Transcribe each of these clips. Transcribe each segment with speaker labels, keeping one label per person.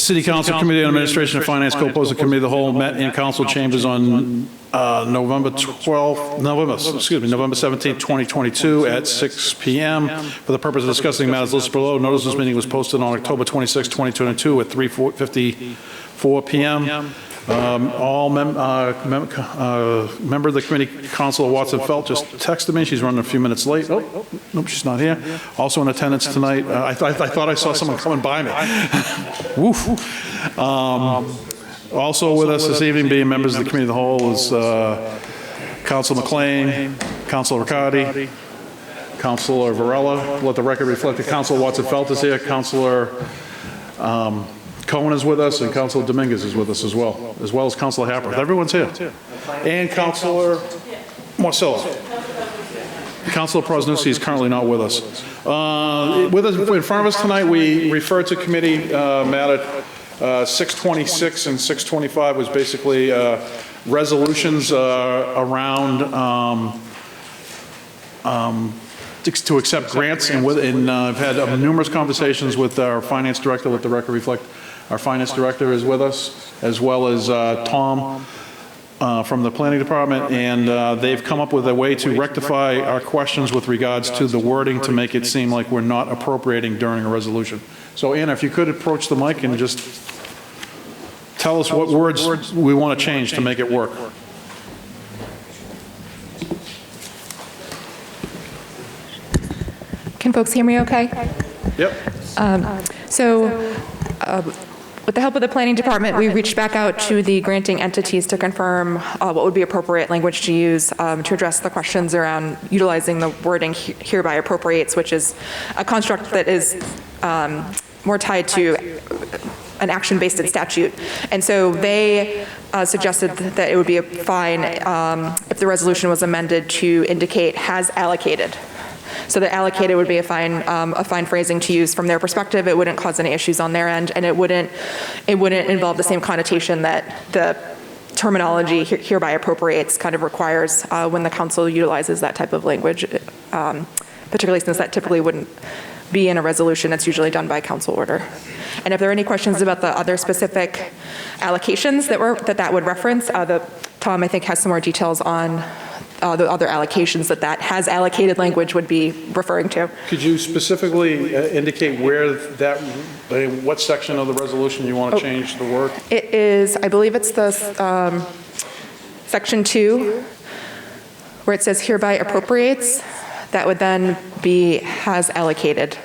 Speaker 1: City Council Committee on Administration and Finance co-posed committee of the whole met in council chambers on November 17th, 2022 at 6 p.m. for the purpose of discussing matters listed below. Notice this meeting was posted on October 26, 2022 at 3:54 p.m. All member of the committee, Councilor Watson Felt, just texted me. She's running a few minutes late. Oh, nope, she's not here. Also in attendance tonight, I thought I saw someone coming by me. Woof. Also with us this evening, being members of the committee of the whole, is Councilor McLean, Councilor Riccardi, Councilor Varela. Let the record reflect that Councilor Watson Felt is here. Councilor Cohen is with us, and Councilor Dominguez is with us as well as Councilor Happer. Everyone's here. And Councilor Marcello. Councilor Prosnusi is currently not with us. With us in front of us tonight, we referred to committee matter 626 and 625 was basically resolutions around to accept grants, and I've had numerous conversations with our finance director. Let the record reflect our finance director is with us, as well as Tom from the planning department, and they've come up with a way to rectify our questions with regards to the wording to make it seem like we're not appropriating during a resolution. So Anna, if you could approach the mic and just tell us what words we want to change to make it work.
Speaker 2: Can folks hear me okay?
Speaker 1: Yep.
Speaker 2: With the help of the planning department, we reached back out to the granting entities to confirm what would be appropriate language to use to address the questions around utilizing the wording hereby appropriates, which is a construct that is more tied to an action-based statute. And so they suggested that it would be fine if the resolution was amended to indicate has allocated. So the allocated would be a fine phrasing to use from their perspective. It wouldn't cause any issues on their end, and it wouldn't involve the same connotation that the terminology hereby appropriates kind of requires when the council utilizes that type of language, particularly since that typically wouldn't be in a resolution. It's usually done by council order. And if there are any questions about the other specific allocations that would reference, Tom, I think, has some more details on the other allocations that has allocated language would be referring to.
Speaker 1: Could you specifically indicate where what section of the resolution you want to change the word?
Speaker 2: It is, I believe it's the section 2, where it says hereby appropriates. That would then be has allocated.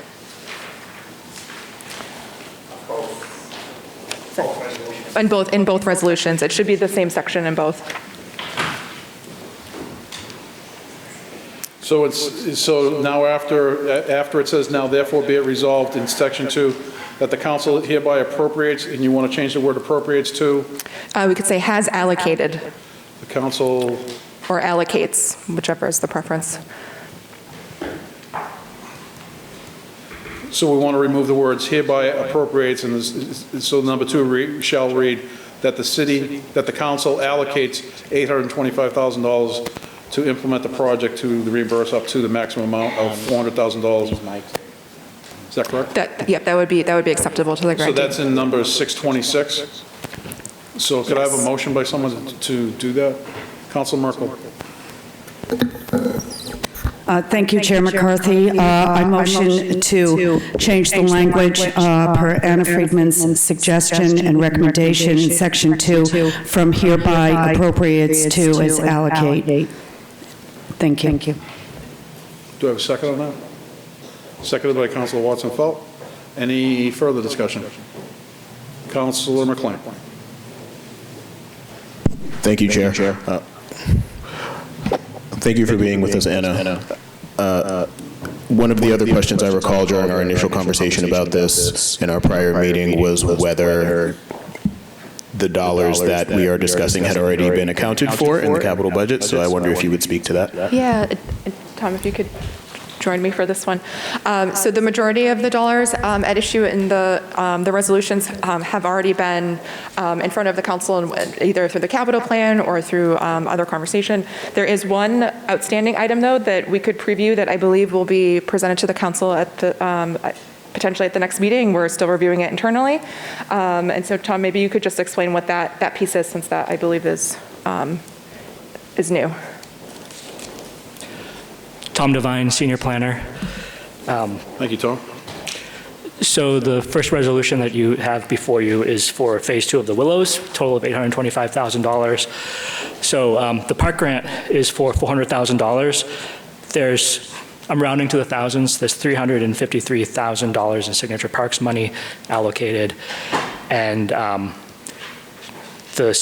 Speaker 2: In both resolutions. It should be the same section in both.
Speaker 1: So now after it says now therefore be it resolved in section 2 that the council hereby appropriates, and you want to change the word appropriates to?
Speaker 2: We could say has allocated.
Speaker 1: The council.
Speaker 2: Or allocates, whichever is the preference.
Speaker 1: So we want to remove the words hereby appropriates, and so number 2 shall read that the council allocates $825,000 to implement the project to reimburse up to the maximum amount of $400,000. Is that correct?
Speaker 2: Yep, that would be acceptable to the grantee.
Speaker 1: So that's in number 626. So could I have a motion by someone to do that? Councilor Merkel.
Speaker 3: Thank you, Chair McCarthy. I motion to change the language per Anna Friedman's suggestion and recommendation in section 2 from hereby appropriates to as allocate. Thank you.
Speaker 1: Do I have a second on that? Seconded by Councilor Watson Felt. Any further discussion? Councilor McLean.
Speaker 4: Thank you, Chair. Thank you for being with us, Anna. One of the other questions I recall during our initial conversation about this in our prior meeting was whether the dollars that we are discussing had already been accounted for in the capital budget, so I wonder if you would speak to that.
Speaker 2: Yeah, Tom, if you could join me for this one. So the majority of the dollars at issue in the resolutions have already been in front of the council, either through the capital plan or through other conversation. There is one outstanding item, though, that we could preview that I believe will be presented to the council at the potentially at the next meeting. We're still reviewing it internally. And so, Tom, maybe you could just explain what that piece is, since that, I believe, is new.
Speaker 5: Tom Devine, Senior Planner.
Speaker 1: Thank you, Tom.
Speaker 5: So the first resolution that you have before you is for Phase 2 of the Willows, total of $825,000. So the park grant is for $400,000. I'm rounding to the thousands, there's $353,000 in Signature Parks money allocated. And the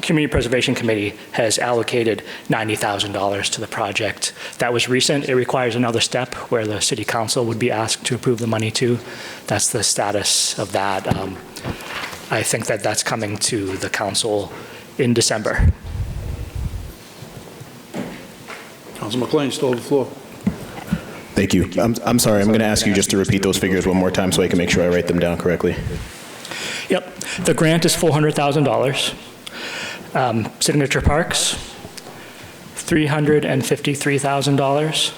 Speaker 5: Community Preservation Committee has allocated $90,000 to the project. That was recent. It requires another step where the City Council would be asked to approve the money too. That's the status of that. I think that that's coming to the council in December.
Speaker 1: Councilman McLean, still on the floor.
Speaker 4: Thank you. I'm sorry, I'm going to ask you just to repeat those figures one more time so I can make sure I write them down correctly.
Speaker 5: Yep. The grant is $400,000. Signature Parks, $353,000.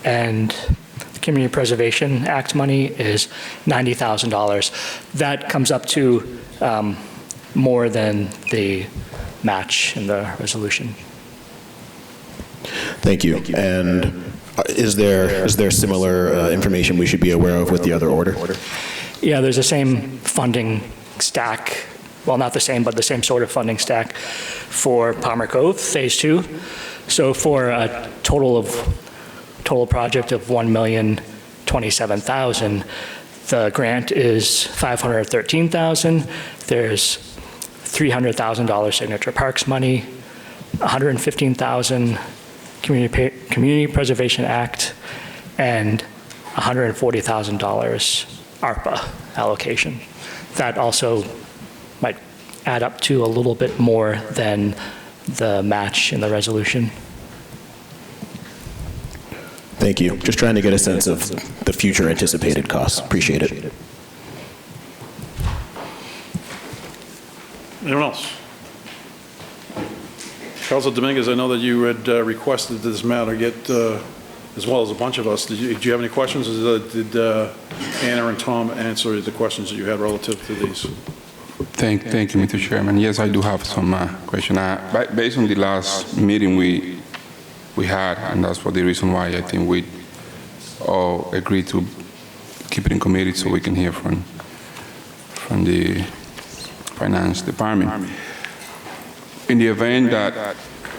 Speaker 5: And the Community Preservation Act money is $90,000. That comes up to more than the match in the resolution.
Speaker 4: Thank you. And is there similar information we should be aware of with the other order?
Speaker 5: Yeah, there's the same funding stack, well, not the same, but the same sort of funding stack for Palmer Cove, Phase 2. So for a total project of $1,027,000, the grant is $513,000. There's $300,000 Signature Parks money, $115,000 Community Preservation Act, and $140,000 ARPA allocation. That also might add up to a little bit more than the match in the resolution.
Speaker 4: Thank you. Just trying to get a sense of the future anticipated costs. Appreciate it.
Speaker 1: Anyone else? Councilor Dominguez, I know that you had requested this matter get, as well as a bunch of us. Do you have any questions? Did Anna and Tom answer the questions that you had relative to these?
Speaker 6: Thank you, Mr. Chairman. Yes, I do have some question. Based on the last meeting we had, and that's for the reason why I think we all agreed to keep it in committee so we can hear from the Finance Department. In the event that,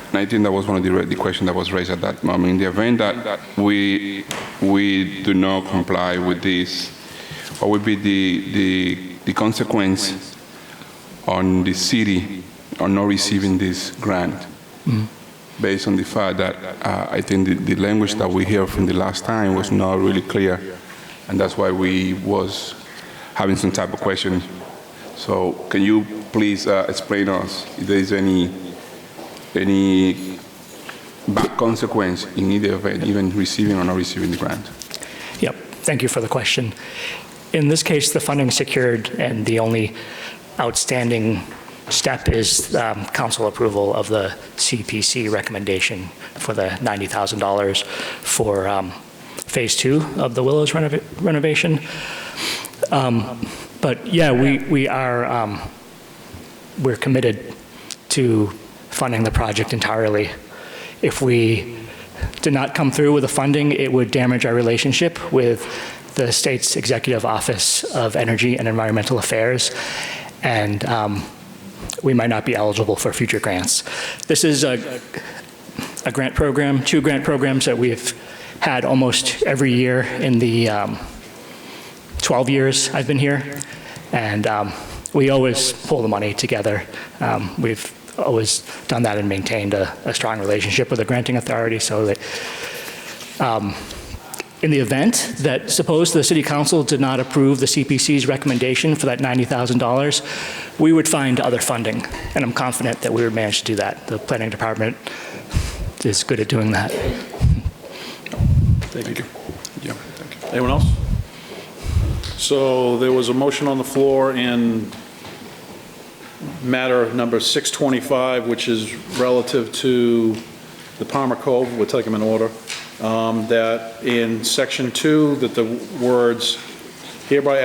Speaker 6: and I think that was one of the questions that was raised at that moment, in the event that we do not comply with this, what would be the consequence on the city on not receiving this grant? Mm-hmm. Based on the fact that I think the language that we hear from the last time was not really clear, and that's why we was having some type of question. So can you please explain to us if there is any bad consequence in either event, even receiving or not receiving the grant?
Speaker 5: Yep, thank you for the question. In this case, the funding is secured, and the only outstanding step is council approval of the CPC recommendation for the $90,000 for Phase 2 of the Willows renovation. But yeah, we're committed to funding the project entirely. If we did not come through with the funding, it would damage our relationship with the state's Executive Office of Energy and Environmental Affairs, and we might not be eligible for future grants. This is a grant program, 2 grant programs that we've had almost every year in the 12 years I've been here, and we always pull the money together. We've always done that and maintained a strong relationship with the granting authority, so that in the event that, suppose the City Council did not approve the CPC's recommendation for that $90,000, we would find other funding, and I'm confident that we would manage to do that. The Planning Department is good at doing that.
Speaker 1: Thank you. Yeah, thank you. Anyone else? So there was a motion on the floor in matter number 625, which is relative to the Palmer Cove. We'll take them in order. that in section 2, that the words hereby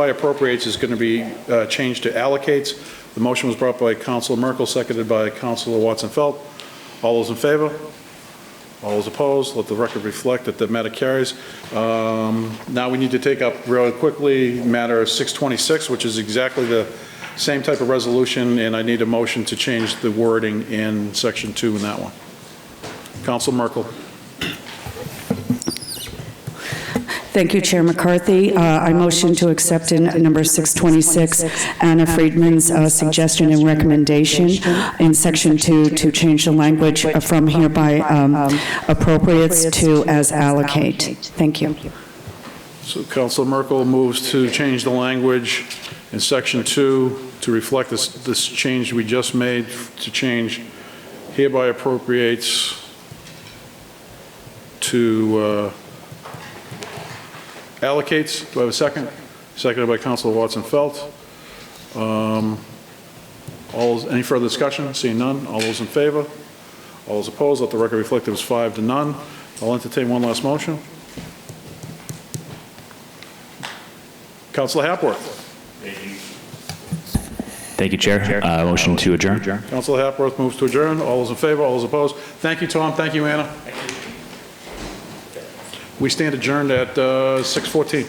Speaker 1: appropriates is going to be changed to allocates. The motion was brought by Councilor Merkel, seconded by Councilor Watson-Felt. All those in favor? All those opposed? Let the record reflect that the matter carries. Now we need to take up really quickly matter 626, which is exactly the same type of resolution, and I need a motion to change the wording in section 2 in that one. Councilor Merkel.
Speaker 3: Thank you, Chair McCarthy. I motion to accept in number 626 Anna Friedman's suggestion and recommendation in section 2 to change the language from hereby appropriates to as allocate. Thank you.
Speaker 1: So Councilor Merkel moves to change the language in section 2 to reflect this change we just made, to change hereby appropriates to allocates. Do I have a second? Seconded by Councilor Watson-Felt. Any further discussion? Seeing none. All those in favor? All those opposed? Let the record reflect it was 5-0. I'll entertain one last motion. Councilor Hapworth.
Speaker 7: Thank you, Chair. Motion to adjourn.
Speaker 1: Councilor Hapworth moves to adjourn. All those in favor? All those opposed? Thank you, Tom. Thank you, Anna. We stand adjourned at 6:14.